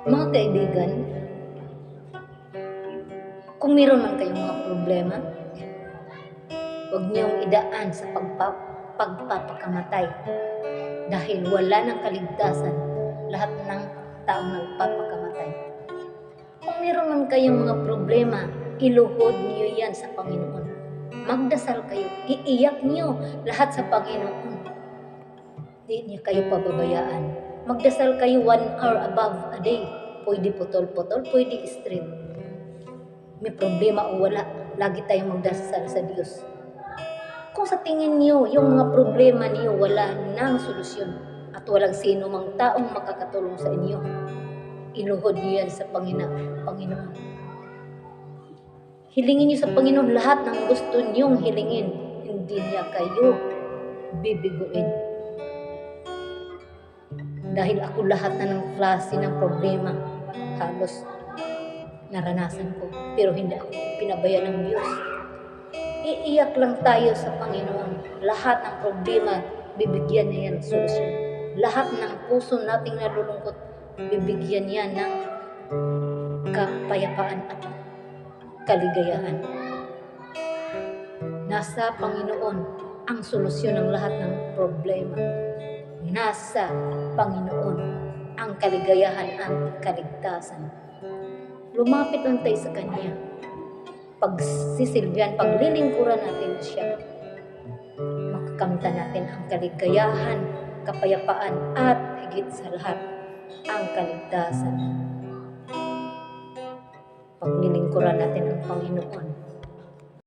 Mga kaibigan, kung meron man kayong mga problema, huwag niyong idaan sa pagpapakamatay dahil wala ng kaligtasan lahat ng taong nagpapakamatay. Kung meron man kayong mga problema, iluhod niyo yan sa Panginoon. Magdasal kayo, iiyak niyo lahat sa Panginoon. Di niya kayo pababayaan. Magdasal kayo 1 hour above a day. Pwede putol-putol, pwede straight. May problema o wala, lagi tayong magdasal sa Diyos. Kung sa tingin niyo, yung mga problema niyo wala nang solusyon at walang sino mang taong makakatulong sa inyo, iluhod niyo yan sa Panginoon. Hilingin niyo sa Panginoon lahat ng gusto niyong hilingin. Hindi niya kayo bibiguin. Dahil ako lahat na ng klase ng problema, halos naranasan ko, pero hindi ako pinabayaan ng Diyos. Iiyak lang tayo sa Panginoon. Lahat ng problema, bibigyan niya ng solusyon. Lahat ng puso nating nalulungkot, bibigyan niya ng kapayapaan at kaligayahan. Nasa Panginoon ang solusyon ng lahat ng problema. Nasa Panginoon ang kaligayahan at kaligtasan. Lumapit lang tayo sa Kanya. Pagsisilbihan, paglilingkuran natin siya, makakamtan natin ang kaligayahan, kapayapaan, at higit sa lahat, ang kaligtasan. Paglilingkuran natin ang Panginoon.